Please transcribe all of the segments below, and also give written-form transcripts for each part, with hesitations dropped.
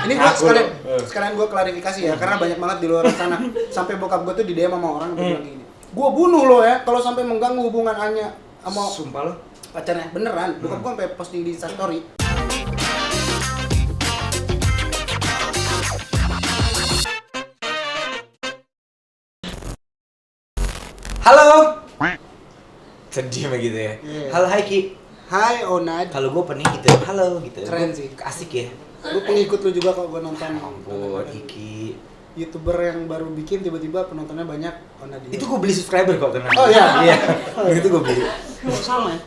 Ini gua sekalian gua klarifikasi ya, karena banyak banget di luar sana. Sampai bokap gua tuh di DM sama orang bilang gini. Gua bunuh lo ya kalau sampai mengganggu hubungan Anya sama sumpah lo pacarnya. Beneran, bokap gua sampai posting di Insta story. halo sedih mah gitu ya. Yeah. Halo hai Ki. Hai Onad. Kalau gue opening gitu, halo gitu. Keren sih. Asik ya. Gue pengikut lu juga kalau gue nonton. Ampun, Iki. YouTuber yang baru bikin tiba-tiba penontonnya banyak. Onad Itu gue beli subscriber kok tenang. Oh iya. Iya. Itu gue beli. Oh, sama ya.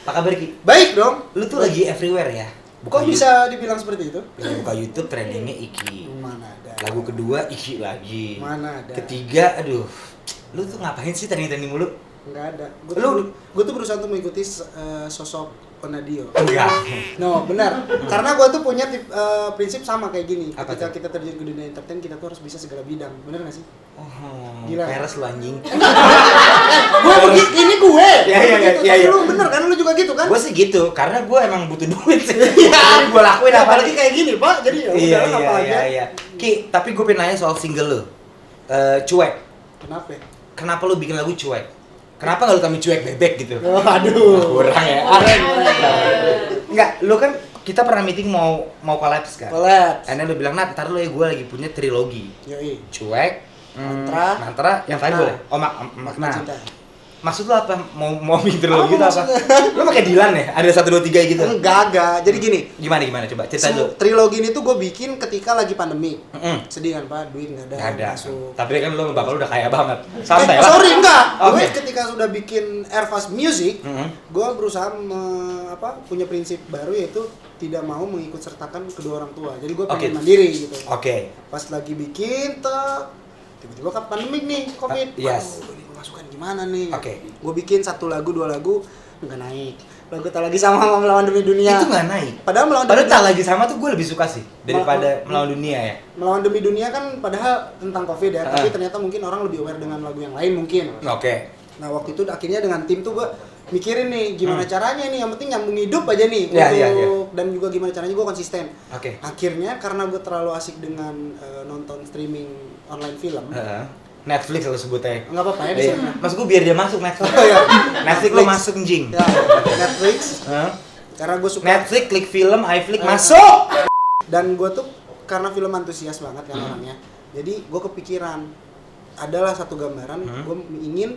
Apa kabar Ki? Baik dong. Lu tuh lagi everywhere ya. Kok bisa dibilang seperti itu? Buka YouTube trendingnya Iki. Mana ada. Lagu kedua Iki lagi. Mana ada. Ketiga, aduh. Lu tuh ngapain sih trending-trending mulu? Enggak ada. Gue tuh berusaha untuk mengikuti sosok Onadio. Enggak. No, benar. Karena gue tuh punya prinsip sama kayak gini. Apa Ketika tuh? kita terjun ke dunia entertain, kita tuh harus bisa segala bidang. Bener gak sih? Oh, Gila. peres lu anjing. Gue begitu, ini gue. Iya. Lu bener kan? Lu juga gitu kan? Gue sih gitu, karena gue emang butuh duit sih. Jadi gue lakuin apa apalagi kayak gini, Pak. Jadi ya udah apa aja. Iya. Ki, tapi gue pengen nanya soal single lu. Cuek. Kenapa? Kenapa lu bikin lagu cuek? Kenapa nggak lu kami cuek bebek gitu? Oh, aduh. Kurang ya. Enggak, lu kan kita pernah meeting mau collapse kan? Collapse. And then lu bilang, "Nat, ntar lu ya gue lagi punya trilogi." Yoi. Cuek, mantra, yang tadi Nah. boleh. Oh, makna. Cinta. Maksud lu apa? Mau bikin trilogi itu apa? maksudnya? Lu pakai Dilan ya? Ada 1 2 3 gitu. Enggak. Jadi gini. Gimana coba cerita dulu. Trilogi ini tuh gue bikin ketika lagi pandemi. Mm-mm. Sedih kan Pak, duit nggak ada. Masuk. Tapi kan lu bapak lu udah kaya banget. Santai lah. Sorry enggak. Oke. Gue ketika sudah bikin Airfast Music, gue berusaha punya prinsip baru yaitu tidak mau mengikut sertakan kedua orang tua. Jadi gue pengen mandiri gitu. Oke. Pas lagi bikin tiba-tiba kan pandemik nih, Covid. Yes. Aduh, ini pemasukan gimana nih? Oke. Gue bikin 1 lagu, 2 lagu nggak naik. Lagu tak lagi sama melawan demi dunia. Itu nggak naik. Padahal tak lagi sama tuh gue lebih suka sih daripada melawan dunia ya. Melawan demi dunia kan padahal tentang Covid ya, tapi ternyata mungkin orang lebih aware dengan lagu yang lain mungkin. Oke. Nah waktu itu akhirnya dengan tim tuh gue mikirin nih gimana caranya nih, yang penting nyambung hidup aja nih Iya. dan juga gimana caranya gue konsisten. Oke. Akhirnya karena gue terlalu asik dengan nonton streaming online film. Netflix lo sebutnya. Nggak apa-apa ya di sini. Mas gue biar dia masuk Netflix. Oh, iya. Netflix lo masuk anjing. Ya, Netflix. Karena gue suka Netflix klik film, iFlix masuk. Dan gue tuh karena film antusias banget kan orangnya. Jadi gue kepikiran adalah satu gambaran gue ingin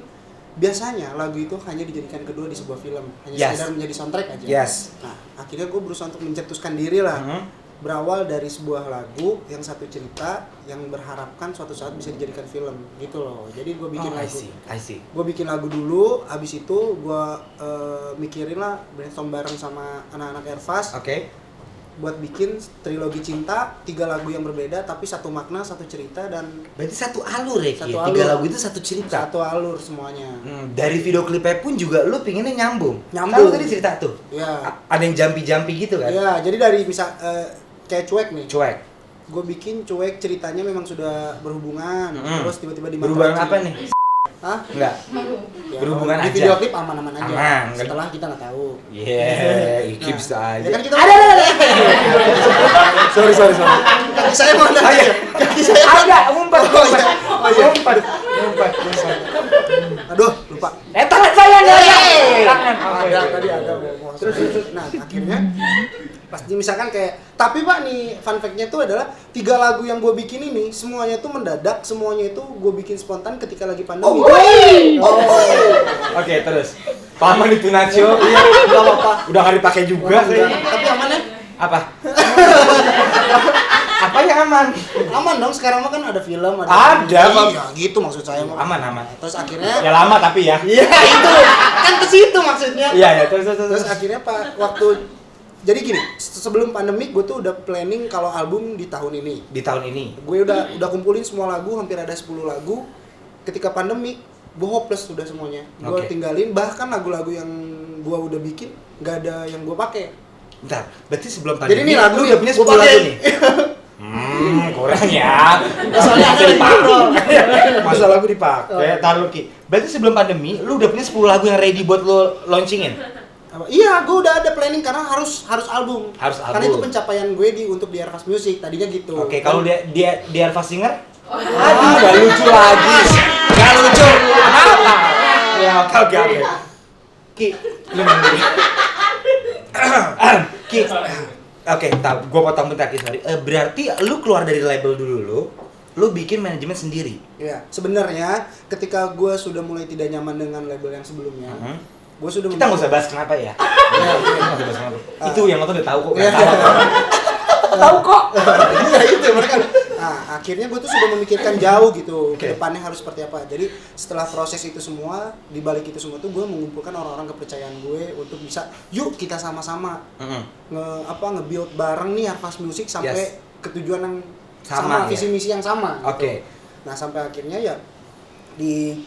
biasanya lagu itu hanya dijadikan kedua di sebuah film, hanya sekedar menjadi soundtrack aja. Yes. Nah, akhirnya gue berusaha untuk mencetuskan diri lah. Berawal dari sebuah lagu yang satu cerita yang berharapkan suatu saat bisa dijadikan film gitu loh. Jadi gue bikin lagu. I see. Gue bikin lagu dulu, abis itu gue mikirin lah brainstorm bareng sama anak-anak Airfast. Oke. Buat bikin trilogi cinta, 3 lagu yang berbeda tapi satu makna, satu cerita dan Berarti satu alur ya, Ki? Satu 3 alur. lagu itu satu cerita? satu alur semuanya. Dari video klipnya pun juga lu pinginnya nyambung. Nyambung. Kan lu tadi cerita tuh, Ya, ada yang jampi-jampi gitu kan? ya jadi dari kayak cuek nih. Cuek. Gue bikin cuek ceritanya memang sudah berhubungan, terus tiba-tiba di Berhubungan apa nih? Hah? Enggak. Ya, Berhubungan di aja. video klip aman-aman aja. Aman. Setelah kita nggak tahu. Iki Nah, bisa aja. ya kan kita Ada. sorry. Kaki saya mana? Kaki saya Ada, ngumpet. Ngumpet. Aduh, lupa. Tangan saya enggak ada. Tangan. Ada tadi ada mau. Terus. Nah, akhirnya pasti misalkan kayak tapi Pak nih fun fact-nya tuh adalah 3 lagu yang gue bikin ini semuanya tuh mendadak, semuanya itu gue bikin spontan ketika lagi pandemi. Oke, terus. Paman itu Nacho. Iya, enggak apa-apa. Udah enggak dipakai juga kayaknya. Tapi aman ya? Apa? Apa yang aman? Aman dong, sekarang mah kan ada film, Ada, Bang. Iya, gitu maksud saya mah. Aman. Terus akhirnya Ya lama tapi ya. iya itu kan ke situ maksudnya. Iya, Terus akhirnya Pak waktu jadi gini, sebelum pandemik gue tuh udah planning kalau album di tahun ini. Di tahun ini. Gue udah kumpulin semua lagu, hampir ada 10 lagu. Ketika pandemik, gue hopeless sudah semuanya. Gue tinggalin, bahkan lagu-lagu yang gue udah bikin nggak ada yang gue pakai. Bentar, berarti sebelum pandemi. Jadi ini lagu lu yang udah punya gua 10 lagu pakai. nih. Kurang ya. Soalnya ada dipakai. bro. Masa lagu dipakai. Taruh Ki. Berarti sebelum pandemi lu udah punya 10 lagu yang ready buat lu launchingin. Iya, gue udah ada planning karena harus album. Harus album. Karena itu pencapaian gue untuk di Airfast Music tadinya gitu. Oke, kalau dia di Airfast Singer? Aduh, gak lucu lagi. Gak lucu. Kenapa? Ya, oke. Ki, lu mandiri. Ki. Oke, gue potong bentar Ki, sorry. Berarti lu keluar dari label dulu lu bikin manajemen sendiri. Iya, sebenarnya ketika gue sudah mulai tidak nyaman dengan label yang sebelumnya, gue sudah kita nggak usah bahas kenapa ya. Nggak usah bahas kenapa. Itu yang lo tuh udah tahu kok. Tahu kok. Iya itu mereka. Nah, akhirnya gue tuh sudah memikirkan jauh gitu ke depannya harus seperti apa. Jadi setelah proses itu semua, di balik itu semua tuh gue mengumpulkan orang-orang kepercayaan gue untuk bisa, yuk kita sama-sama nge-build bareng nih Airfast Music sampai ke tujuan yang sama visi misi yang sama. Oke. Nah sampai akhirnya ya di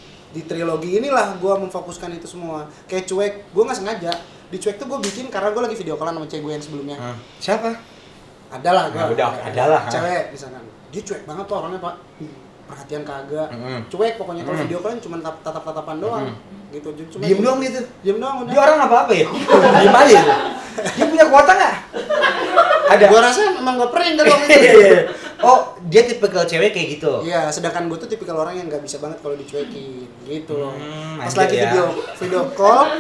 trilogi inilah gue memfokuskan itu semua. Kayak Cuek, gue nggak sengaja di Cuek tuh gue bikin karena gue lagi video callan sama cewek gue yang sebelumnya. Siapa? Adalah gue. Udah adalah. Cewek misalkan. Dia cuek banget tuh orangnya pak. Perhatian kagak. Cuek pokoknya kalau video callan cuma tatap-tatapan doang. Gitu. Cuma diem doang gitu. Diem doang udah. Dia orang apa ya? Diem aja. Dia punya kuota nggak? Ada. Gue rasa emang gak pering kan waktu itu. Oh, dia tipikal cewek kayak gitu. Iya, sedangkan gue tuh tipikal orang yang nggak bisa banget kalau dicuekin, gitu loh. Pas anjir lagi ya. video call,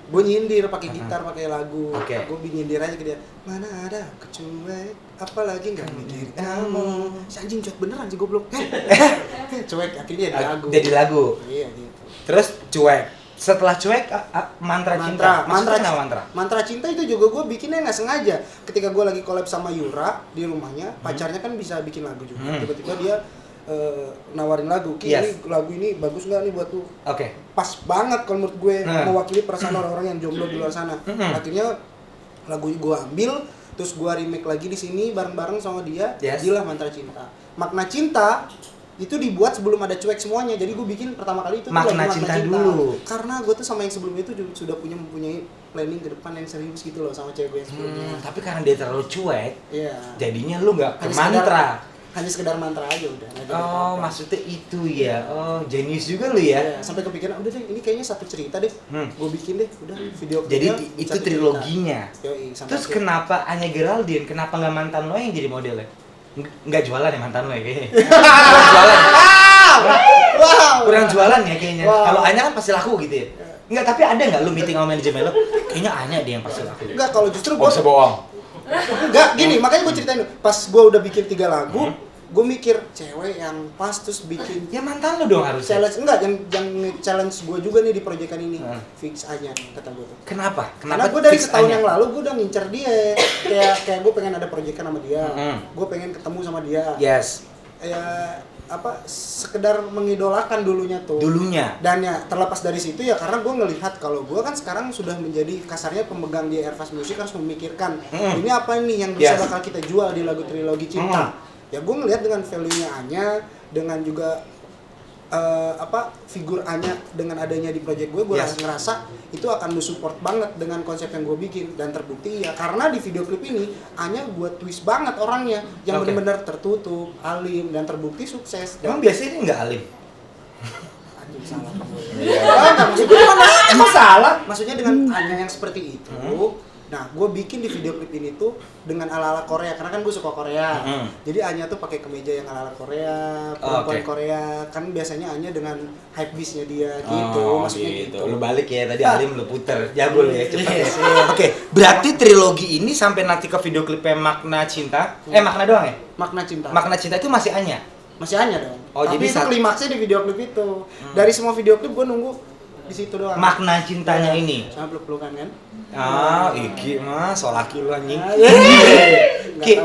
gue nyindir pakai gitar, pakai lagu. Oke. Gue nyindir aja ke dia. Mana ada kecuek, apalagi nggak mikir kamu. Si anjing cuek beneran sih goblok. Cuek akhirnya jadi lagu. Jadi lagu. Iya gitu. Terus cuek. Setelah cuek mantra cinta. Mantra cinta itu juga gue bikinnya nggak sengaja. Ketika gue lagi collab sama Yura di rumahnya, pacarnya kan bisa bikin lagu juga. Tiba-tiba dia nawarin lagu, ini lagu ini bagus nggak nih buat lu? Oke. Pas banget kalau menurut gue mewakili perasaan orang-orang yang jomblo di luar sana. Akhirnya lagu gue ambil, terus gue remake lagi di sini bareng-bareng sama dia. Jadilah Mantra Cinta. Makna cinta itu dibuat sebelum ada cuek semuanya, jadi gue bikin pertama kali itu makna cinta dulu. Karena gue tuh sama yang sebelumnya itu sudah mempunyai planning ke depan yang serius gitu loh sama cewek yang sebelumnya. Tapi karena dia terlalu cuek, jadinya lu nggak ke hanya mantra. Hanya sekedar mantra aja udah. Oh, maksudnya itu ya. Oh, jenius juga lu ya. Sampai kepikiran udah deh, ini kayaknya satu cerita deh. Gue bikin deh, udah video. Jadi itu triloginya. Terus kenapa Anya Geraldine? Kenapa nggak mantan lo yang jadi modelnya? Nggak jualan ya mantan lo ya kayaknya. Kurang jualan. Kurang jualan ya kayaknya. Kalau Anya kan pasti laku gitu ya. Enggak, tapi ada nggak lu meeting sama manajemen lo? Kayaknya Anya dia yang pasti laku. Enggak, kalau justru gue bohong. Enggak, gini, makanya gue ceritain dulu. Pas gue udah bikin 3 lagu, gue mikir cewek yang pas terus bikin ya mantan lo dong harusnya. Challenge enggak, yang challenge gue juga nih di proyekan ini. Fix Anya kata gue tuh. Kenapa? Karena gue dari setahun yang lalu gue udah ngincer dia. Kayak gue pengen ada proyekan sama dia. Gue pengen ketemu sama dia. Yes. Ya sekedar mengidolakan dulunya. Dan ya terlepas dari situ ya karena gue ngelihat kalau gue kan sekarang sudah menjadi kasarnya pemegang di Airfast Music harus memikirkan ini apa nih yang bisa bakal kita jual di lagu trilogi cinta. Ya gue ngelihat dengan value-nya Anya, dengan juga figur Anya dengan adanya di project gue ngerasa itu akan support banget dengan konsep yang gue bikin. Dan terbukti ya karena di video klip ini Anya gue twist banget orangnya yang benar-benar tertutup, alim, dan terbukti sukses. Emang biasanya dia nggak alim? Anjing salah. Emang salah? Maksudnya dengan Anya yang seperti itu. Nah, gue bikin di video klip ini tuh dengan ala-ala Korea, karena kan gue suka Korea. Jadi Anya tuh pakai kemeja yang ala-ala Korea, perempuan Korea. Kan biasanya Anya dengan hype beast-nya dia gitu, maksudnya gitu. Lu balik ya, tadi Alim lu puter, jago lu ya, cepet. Oke, berarti trilogi ini sampai nanti ke video klipnya Makna Cinta, Makna doang ya? Makna Cinta. Makna Cinta itu masih Anya? Masih Anya dong. Tapi jadi itu klimaksnya di video klip itu. Dari semua video klip gue nunggu di situ doang. Makna cintanya ini. Sama peluk-pelukan kan? Iki mah solaki lu anjing. Oke,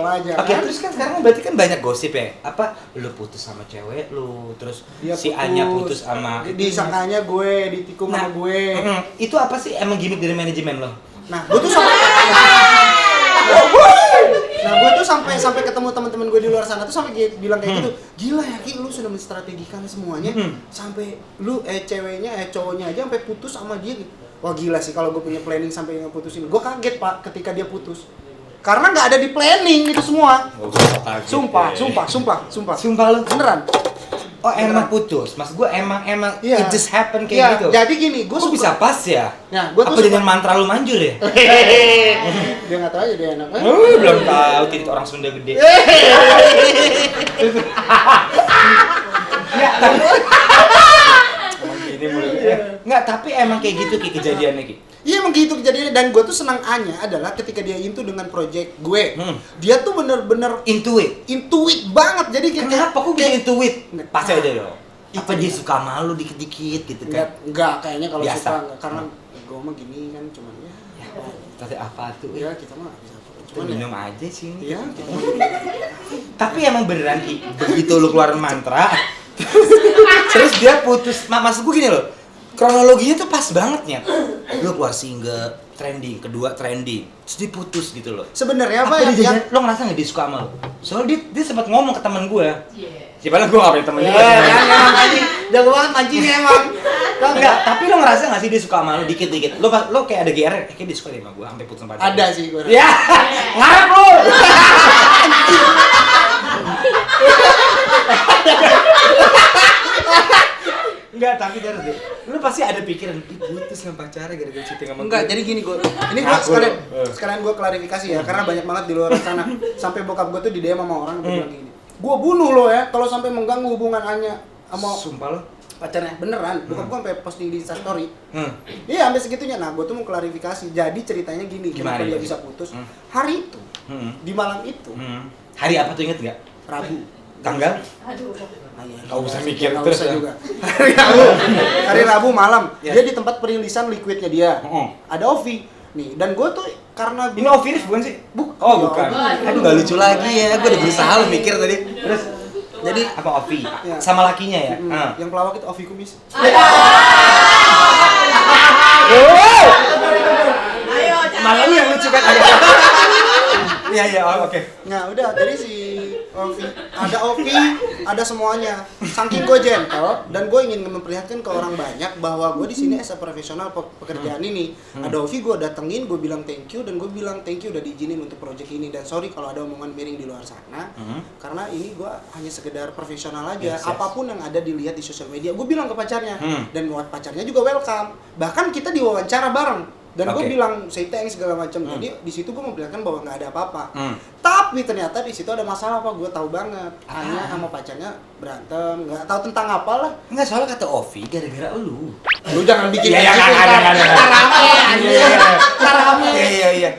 terus kan sekarang berarti kan banyak gosip ya. Apa lu putus sama cewek lu, terus dia si Anya putus sama disangkanya gue ditikung sama gue. Itu apa sih emang gimmick dari manajemen lo? Nah, gue tuh sampai ketemu teman-teman gue di luar sana tuh sampai bilang kayak gitu. Gila ya Ki, lu sudah menstrategikan semuanya. Sampai lu cowoknya aja sampai putus sama dia gitu. Wah gila sih kalau gue punya planning sampai ngeputusin. Gue kaget Pak ketika dia putus. Karena nggak ada di planning itu semua. Sumpah lu. Sumpah lu. Beneran. Oh emang putus, mas gue emang Iya. it just happen kayak Iya, gitu. jadi gini, gue Kok bisa pas ya? Nah, gue tuh Apa dengan mantra lu manjur ya? dia nggak tahu aja dia enak. Belum tahu titik orang Sunda gede. Nggak, tapi ini mulutnya. Nggak, tapi emang kayak gitu kayak kejadiannya Ki. Iya emang gitu kejadiannya, dan gue tuh senang Anya adalah ketika dia into dengan project gue. Dia tuh bener-bener Intuit. banget, jadi kayak Kenapa kok bisa intuit? Nggak Pasti tahu. ada dong. Apa dia suka malu dikit-dikit gitu kan? Enggak, kayaknya kalau Biasa. suka enggak, karena gue mah gini kan cuman ya. Tapi apa tuh? Ya kita mah bisa apa. Kita Cuman minum aja sih. ya kita mah Tapi emang beneran Ki, begitu lu keluarin mantra, terus dia putus. Maksud gue gini loh, kronologinya tuh pas banget ya. Lu keluar single, trending, kedua trending, terus dia putus gitu loh. sebenarnya apa Apa ya? dia lo ngerasa nggak dia suka sama lo? Soalnya dia sempat ngomong ke teman gue. Iya. Siapa gue nggak punya temen Ya, juga. emang anjing, jago banget mancingnya emang. Enggak, tapi lo ngerasa nggak sih dia suka sama lo dikit-dikit? Lo kayak ada GR, kayak dia suka deh sama gue sampai putus sama pacar. Ada sih gue. Ya, ngarep lo. Enggak, tapi terus deh. Lu pasti ada pikiran, ih putus sama pacarnya gara-gara cheating sama Enggak, gue. jadi gini gue. Ini gue Aku sekalian gue klarifikasi ya, karena banyak banget di luar sana. Sampai bokap gue tuh di DM sama orang gue bilang gini. Gue bunuh lo ya kalau sampai mengganggu hubungan Anya sama Sumpah lo. pacarnya. Beneran, bokap gue sampai posting di Instastory. Hmm. Iya, sampai segitunya. Nah, gue tuh mau klarifikasi. Jadi ceritanya gini, Gimana kenapa dia ya? bisa putus? Hari itu, di malam itu, Hari apa tuh inget nggak? Rabu. Tanggal? Aduh. Nggak usah mikir Nggak terus usah ya. juga. Hari Rabu malam. Ya. Dia di tempat perilisan liquidnya dia. Oh. Ada Ovi. Nih, dan gue tuh karena Ini Ovirif bukan sih? Oh, bukan. Aduh, nggak lucu lagi ya. Gue udah berusaha lo mikir tadi. Terus, jadi apa Ovi? Ya. Sama lakinya ya? Yang pelawak itu Ovi Kumis. Ayo, Malah lu yang lucu kan? Iya, iya, oke. Nah, udah, jadi si Ovi, ada semuanya. Saking gue gentle dan gue ingin memperlihatkan ke orang banyak bahwa gue di sini as a profesional pekerjaan ini. Ada Ovi, gue datengin, gue bilang thank you, dan gue bilang thank you udah diizinin untuk project ini, dan sorry kalau ada omongan miring di luar sana. Karena ini gue hanya sekedar profesional aja. Yes. Apapun yang ada dilihat di sosial media, gue bilang ke pacarnya, dan buat pacarnya juga welcome. Bahkan kita diwawancara bareng. Dan gue Oke. bilang say thanks segala macam. Jadi di situ gue memperlihatkan bahwa nggak ada apa-apa. Tapi ternyata di situ ada masalah apa? Gue tahu banget. Hanya sama pacarnya berantem, nggak tahu tentang apa lah. Enggak, soalnya kata Ovi gara-gara lu. Lu jangan bikin Iya, kayak iya, gitu, nggak, ntar. nggak, nggak. Ntar rame, anjing. Ntar rame. Iya.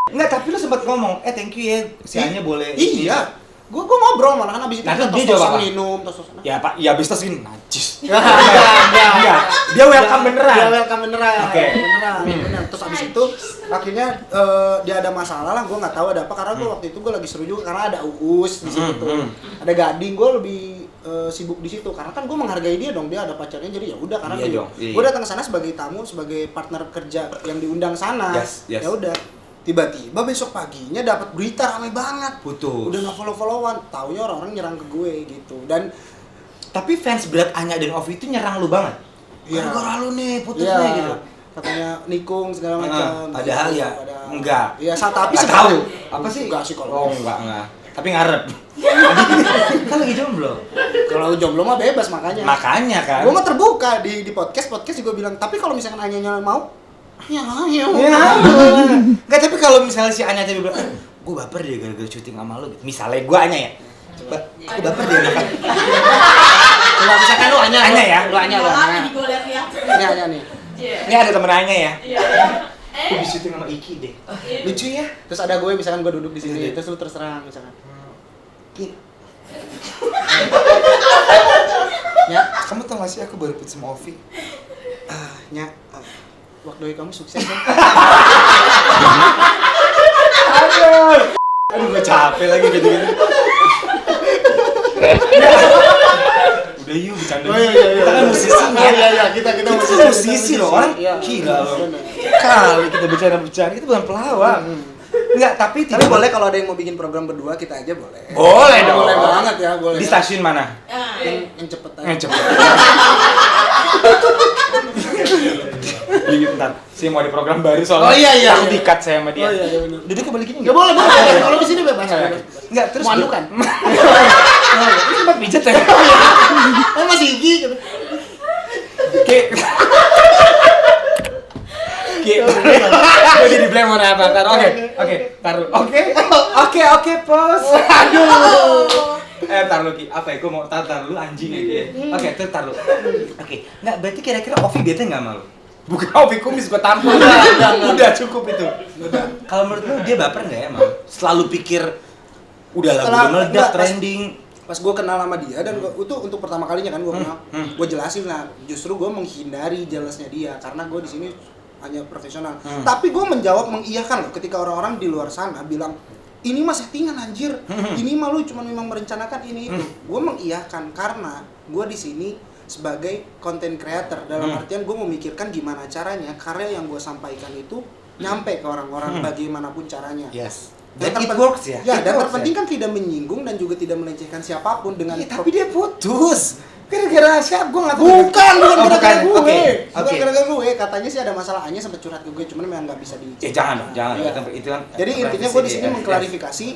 Enggak, tapi lu sempat ngomong, thank you ya, si Anya boleh. Iya. Gue ngobrol malah kan abis itu Nah, kita terus dia jawab tos-tosan apa? minum, tos-tosan. Ya Pak, ya habis tos gini, najis. Enggak. Dia welcome beneran. Dia welcome beneran. Oke. Beneran. Bener. Terus abis itu akhirnya dia ada masalah lah, gue nggak tahu ada apa, karena gue waktu itu gue lagi seru juga karena ada Uus di situ tuh. Ada Gading, gue lebih sibuk di situ karena kan gue menghargai dia dong, dia ada pacarnya, jadi ya udah karena Iya dong, iya. gue datang ke sana sebagai tamu, sebagai partner kerja yang diundang sana. Yes. Ya udah. Tiba-tiba besok paginya dapat berita rame banget. Putus. Udah nggak follow-followan, taunya orang-orang nyerang ke gue gitu. Dan Tapi fans berat Anya dan Ovi itu nyerang lu banget. Iya. Gara-gara lu nih, putus iya, nih gitu. katanya nikung segala macam. Padahal gitu, ya, enggak. Iya, tapi Nggak sebenarnya- tahu. Apa sih? Enggak sih kalau. Oh, enggak. Tapi ngarep. Kan lagi jomblo. Kalau jomblo mah bebas makanya. Makanya kan. Gue mah terbuka di podcast juga bilang, tapi kalau misalkan Anya mau, ya ayo. Ya. Enggak, tapi kalau misalnya si Anya tadi bilang, gue baper dia gara-gara syuting sama lu gitu. Misalnya gue Anya ya. Aku baper dia makan. Coba misalkan lu Anya ya, lu Anya. Makanya gue lihat-lihat. Ini Anya nih. Ini ada temen Anya ya. Iya. Gue di syuting sama Iki deh. Lucu ya. Terus ada gue, misalkan gue duduk di sini, terus lu terserang misalkan. Ki, Ya, kamu tau gak sih aku baru putus sama Ovi? Nya, waktu kamu sukses ya. Aduh, gue capek lagi gitu-gitu. Udah yuk, bercanda. Oh iya. Kita kan musisi Iya, iya, kita Kita musisi loh, orang Iya. gila loh. Bener. Kali kita bercanda-bercanda, kita bukan pelawak. Enggak, tapi Tapi boleh kalau ada yang mau bikin program berdua, kita aja boleh. Boleh dong. Boleh banget ya, boleh. Di stasiun mana? Yang cepet aja. Yang cepet. Iya, bentar. Saya mau ada program baru soalnya. Oh, iya. Aku di-cut saya sama dia. Oh iya, benar. Duduknya balik ini Ya boleh. Kalau di sini bebas. Enggak, terus Mau anu kan? Ini sempat pijat ya? Masih gigi gitu. Ki. Gue jadi blame on apa? Taruh. Oke, pos. Aduh. Taruh Ki. Apa ya? Gue mau taruh lu anjing ya Ki. Oke, taruh. Oke. Nggak, berarti kira-kira Ovi bete nggak malu? Bukan Ovi kumis gue tampol. Udah cukup itu. Udah. Kalau menurut lu dia baper nggak ya, Mam? Selalu pikir udah lagu udah meledak, trending. Pas gue kenal sama dia dan gua, itu untuk pertama kalinya kan gue kenal, gue jelasin lah, justru gue menghindari jelasnya dia karena gue di sini hanya profesional. Tapi gue menjawab mengiyakan loh ketika orang-orang di luar sana bilang ini mah settingan anjir, ini mah lu cuma memang merencanakan ini itu. Gue mengiyakan karena gue di sini sebagai content creator dalam artian gue memikirkan gimana caranya karya yang gue sampaikan itu nyampe ke orang-orang bagaimanapun caranya. Yes. Dan it works ya. Ya, dan terpenting kan tidak menyinggung dan juga tidak melecehkan siapapun dengan. Iya, tapi dia putus. Gara-gara siapa? Gue nggak tahu. Bukan gara-gara gue. Oke. Bukan gara-gara gue. Katanya sih ada masalahnya sempat curhat ke gue, cuman memang nggak bisa di. Jangan. Iya. Itu kan. Jadi intinya gue di sini mengklarifikasi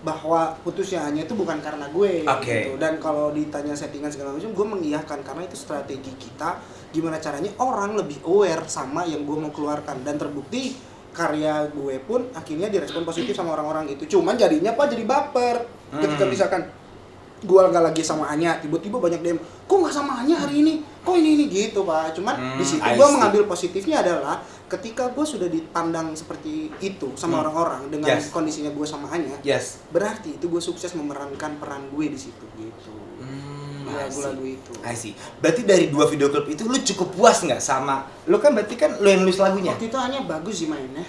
bahwa putusnya hanya itu bukan karena gue. Oke. Gitu. Dan kalau ditanya settingan segala macam, gue mengiyakan karena itu strategi kita. Gimana caranya orang lebih aware sama yang gue mau keluarkan dan terbukti. Karya gue pun akhirnya direspon positif sama orang-orang itu. Cuman jadinya Pak jadi baper. Ketika misalkan gue nggak lagi sama Anya, tiba-tiba banyak DM, kok nggak sama Anya hari ini? Kok ini gitu Pak. Cuman di situ gue mengambil positifnya adalah ketika gue sudah dipandang seperti itu sama orang-orang dengan kondisinya gue sama Anya, berarti itu gue sukses memerankan peran gue di situ gitu. Lagu-lagu itu. I see. Berarti dari 2 video klip itu lu cukup puas nggak sama? Lu kan berarti kan lu yang nulis lagunya. Waktu itu Anya bagus sih mainnya.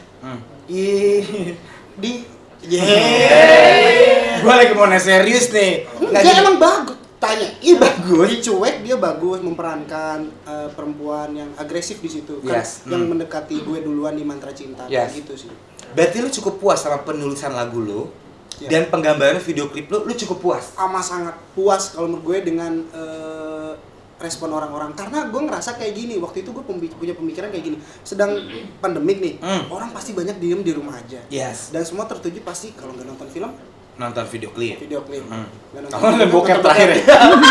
Gua lagi mau serius nih. Dia emang bagus. Tanya. Iya bagus. Di Cuek dia bagus memerankan perempuan yang agresif di situ kan, yang mendekati gue duluan di Mantra Cinta gitu sih. Berarti lu cukup puas sama penulisan lagu lu? Dan penggambaran video klip lu cukup puas? Sangat puas kalau menurut gue dengan respon orang-orang karena gue ngerasa kayak gini. Waktu itu gue punya pemikiran kayak gini, sedang pandemik nih, orang pasti banyak diem di rumah aja, dan semua tertuju pasti kalau nggak nonton film nonton video klip. Kalau nonton bokep terakhir ya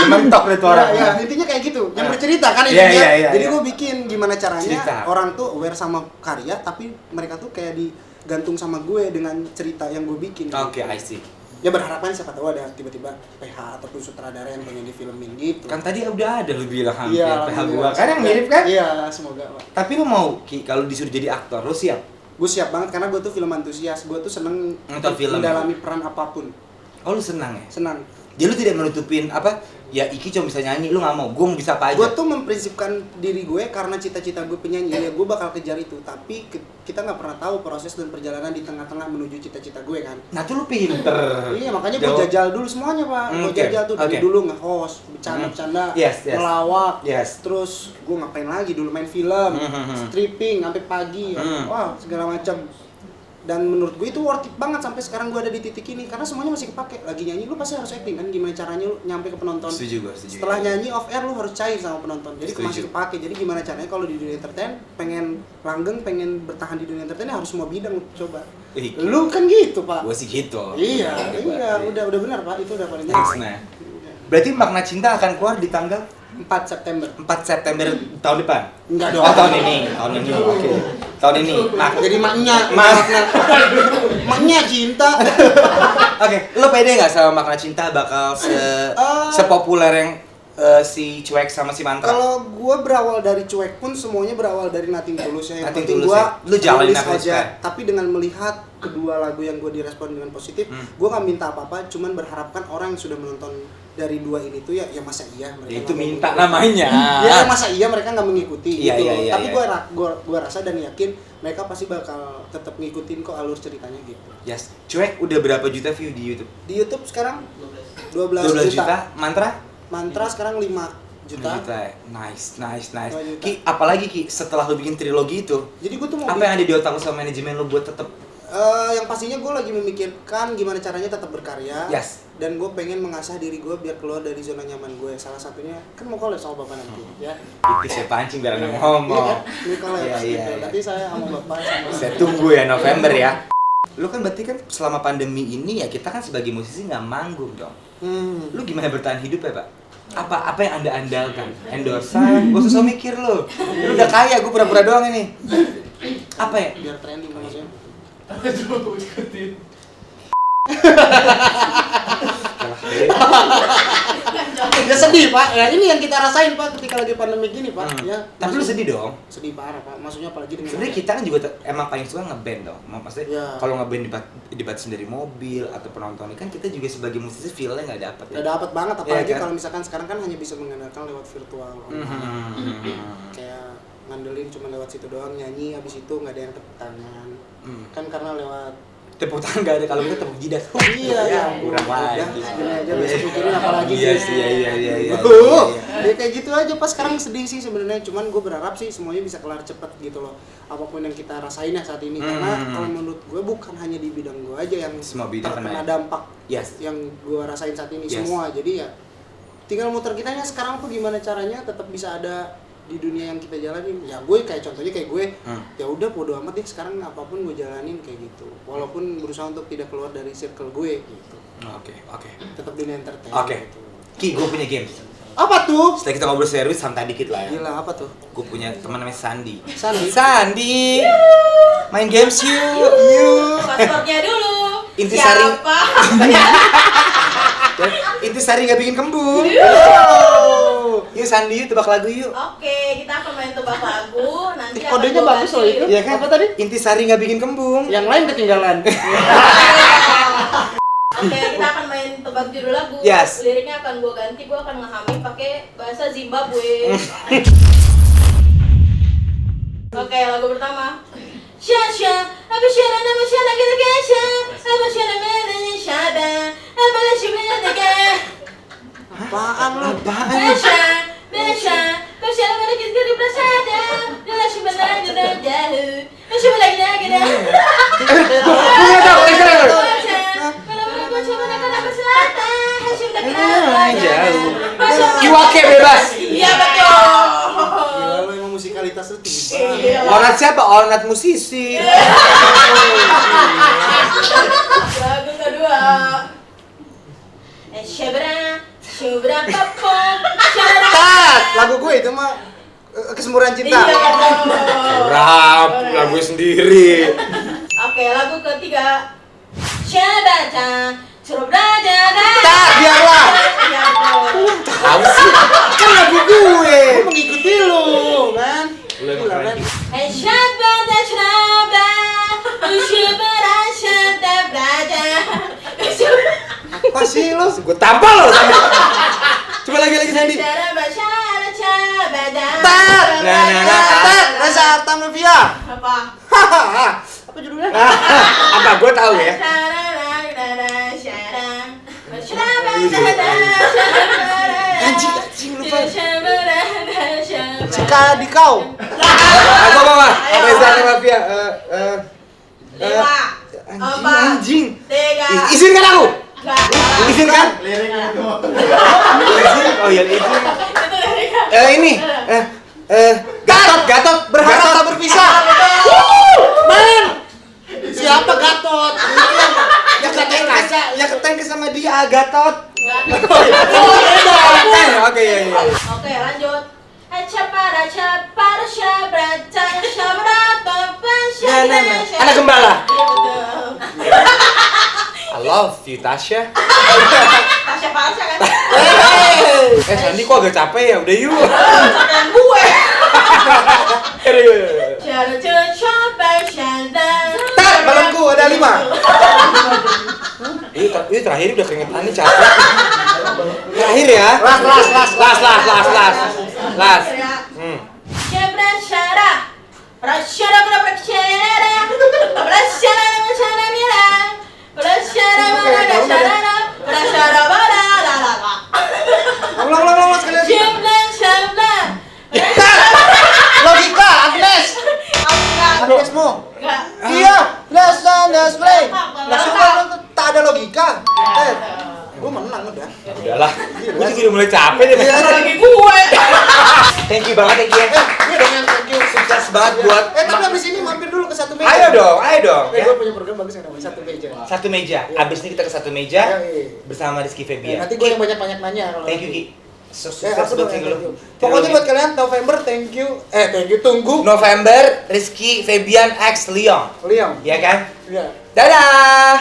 mentok itu orang. Ya intinya kayak gitu, yang bercerita kan intinya. Jadi gue bikin gimana caranya orang tuh aware sama karya tapi mereka tuh kayak digantung sama gue dengan cerita yang gue bikin. Oke, I see. Ya berharapan siapa tahu ada tiba-tiba PH ataupun sutradara yang pengen difilmin gitu. Kan tadi udah ada lu bilang hampir PH gua. Kan yang mirip kan? Iya, semoga Pak. Tapi lu mau Ki kalau disuruh jadi aktor, lu siap? Gue siap banget karena gue tuh film antusias. Gue tuh seneng mendalami peran apapun. Oh, lu senang ya? Senang. Jadi lu tidak menutupin apa? Ya Iki cuma bisa nyanyi, lu nggak mau. Gue bisa apa aja. Gue tuh memprinsipkan diri gue karena cita-cita gue penyanyi, ya gue bakal kejar itu. Tapi kita nggak pernah tahu proses dan perjalanan di tengah-tengah menuju cita-cita gue kan. Nah tuh lu pinter. Iya makanya gue jajal dulu semuanya Pak. Gue jajal tuh dari dulu nge-host, bercanda-bercanda, melawak. Terus gue ngapain lagi dulu main film, stripping sampai pagi, wah segala macam. Dan menurut gue itu worth it banget sampai sekarang gue ada di titik ini karena semuanya masih kepake. Lagi nyanyi lu pasti harus acting kan, gimana caranya lu nyampe ke penonton. Setuju. Setelah nyanyi off air lu harus cair sama penonton, jadi masih kepake. Jadi gimana caranya kalau di dunia entertain pengen langgeng, pengen bertahan di dunia entertain harus semua bidang coba. Lu kan gitu Pak. Gue sih gitu. Iya, udah benar Pak, itu udah paling nah. Berarti Makna Cinta akan keluar di tanggal 4 September. 4 September tahun depan? Enggak dong. Oh, tahun ini. Oke. Tahun ini. Jadi maknya cinta. Oke, lo pede nggak sama Makna Cinta bakal sepopuler yang si Cuek sama si Mantra? Kalau gue berawal dari Cuek pun semuanya berawal dari Nothing Tulus ya. Yang penting gue lu jalanin aja. Tapi dengan melihat kedua lagu yang gue direspon dengan positif, gue nggak minta apa-apa, cuman berharapkan orang yang sudah menonton dari 2 ini tuh ya masa iya mereka itu minta namanya. Ya masa iya mereka nggak mengikuti gitu. Iya, tapi gue rasa dan yakin mereka pasti bakal tetap ngikutin kok alur ceritanya gitu. Yes. Cuek udah berapa juta view di YouTube? Di YouTube sekarang 12 juta. Mantra sekarang 5 juta. Nice. Ki, apalagi Ki setelah lu bikin trilogi itu? Jadi gue tuh mau apa yang ada di otak lu sama manajemen lu buat tetap yang pastinya gue lagi memikirkan gimana caranya tetap berkarya. Dan gue pengen mengasah diri gue biar keluar dari zona nyaman gue. Salah satunya kan mau collab sama bapak nanti ya. Itu saya pancing biar ngomong. Iya kan? Ini collab gitu. Nanti saya sama bapak sama. Saya tunggu ya November ya. lu kan berarti kan selama pandemi ini ya kita kan sebagai musisi nggak manggung dong. Lu gimana bertahan hidup ya, Pak? Apa yang Anda andalkan? Endorsan? Gak usah mikir lu. Lu udah kaya, gue pura-pura doang ini. Apa ya? Biar trending maksudnya. Aduh, ikutin. Ya sedih Pak, ya ini yang kita rasain Pak ketika lagi pandemi gini Pak. Ya, Tapi lu sedih dong? Sedih parah Pak, maksudnya apalagi dengan Sebenarnya kita kan juga emang paling suka ngeband dong. Maksudnya Ya. kalau ngeband dibatasin dari mobil atau penonton kan kita juga sebagai musisi feel-nya nggak dapet ya. Gak dapet banget, apalagi kan? kalau misalkan sekarang kan hanya bisa mengandalkan lewat virtual kayak ngandelin cuma lewat situ doang, nyanyi habis itu nggak ada yang tepuk tangan kan karena lewat Tepuk tangan nggak ada, kalau kita tepuk jidat. iya ya kurang udah lagi. segini aja besok mikirin apalagi Iya sih, iya. ya kayak gitu aja Pas sekarang sedih sih sebenarnya, cuman gue berharap sih semuanya bisa kelar cepet gitu loh apapun yang kita rasain ya saat ini karena kalau menurut gue bukan hanya di bidang gue aja yang Semua bidang terkena kena. dampak Yes. yang gue rasain saat ini Yes. semua. Jadi ya tinggal muter kitanya sekarang tuh gimana caranya tetap bisa ada di dunia yang kita jalanin. Ya gue kayak contohnya kayak gue ya udah bodo amat deh sekarang apapun gue jalanin kayak gitu, walaupun berusaha untuk tidak keluar dari circle gue gitu, Oke. tetap dunia entertain Oke. gitu. Ki, gue punya games. Apa tuh? Setelah kita ngobrol serius, santai dikit lah ya. Gila, apa tuh? Gue punya teman namanya Sandi. Sandi. Main games yuk. Passwordnya dulu. Intisari. Siapa? Intisari nggak bikin kembung. Yuk Sandi, yuk tebak lagu yuk. Oke, kita akan main tebak lagu. Nanti akan Kodenya gua bagus loh ganti. itu. Iya kan? Apa tadi? Intisari nggak bikin kembung. Yang lain ketinggalan. Oke, kita akan main tebak judul lagu. Yes. Liriknya akan gue ganti, gue akan ngehamin pakai bahasa Zimbabwe. Oke, lagu pertama. Shasha, apa syara nama syara kita kesha, apa syara mana syada, apa lah syara kita. Apaan lu? Besha, besha, bersyarat mana kita di prasada, dalam syara kita jauh, syara lagi lagi dah. Punya tahu, sekarang. Jauh. Iwake bebas. Iya betul. Gila lu emang musikalitas lu tinggi banget. Onat siapa? Onat musisi. Lagu kedua. Syubra papom. Tat, lagu gue itu mah Kesemburan Cinta. Iya betul. Rap, lagu sendiri. Oke, lagu ketiga. Syabata. Surabaya. Tat, biarlah. Iya betul. Tahu sih. Kan lagu gue. Gue mengikuti lu, kan? Lu emang Gila, keren. kan? Syabata Syabata. Syubra Syabata. Apa sih lu? Gue tampal lo Sandi. Coba lagi Sandi. Tat, Nah. Tat, Reza Artamevia. Apa? Hahaha. Apa judulnya? Apa gue tahu ya? Anjing lupa. Jika di kau. Apa? Reza Artamevia. Lima, empat, Anjing. tiga. Izinkan aku. Izinkan. Liriknya itu. Izin. Oh iya izin. Itu liriknya. Ini. Gatot. Berharap Gatot. tak berpisah. Man. Siapa Gatot? Yang ketengke sama dia Gatot. Oh, beda. Oke iya. Oke, lanjut. Capara syabrata syabrata pasya. Anak gembala. Iya betul. I love you Tasya. Tasya Pasya kan? Sandi kok agak capek ya? Udah yuk. Jangan gue. Aduh. Cara coba syanda. Tat, balonku ada 5. Ini terakhir udah keringetan nih capek. Terakhir ya. Las. Syabra syara. Prasyara prasyara. Prasyara prasyara mira. Prasyara mana syara. Prasyara mana la la la. Ulang sekali lagi. Syabla. Logika, Agnes. Agnesmu. Enggak. Iya, let's play. Langsung Lengkap. tak ada logika. Gue menang udah. Udahlah. Gue juga udah mulai capek deh. Lagi gue. Thank you banget ya. Iya dong yang thank you. Sukses banget buat Tapi abis ini mampir dulu ke satu satu meja. Ayo dong ya. Gue punya program bagus yang namanya satu meja. Satu meja. Iya. Abis ini kita ke satu meja Iya. bersama Rizky Febian. Nanti gue yang banyak-banyak nanya kalau Thank you nanti. Ki. Sukses Aku buat dong, single thank you. lu. Pokoknya buat kalian November thank you tunggu November Rizky Febian X Liam. Liam. Ya kan? Iya. Dadah.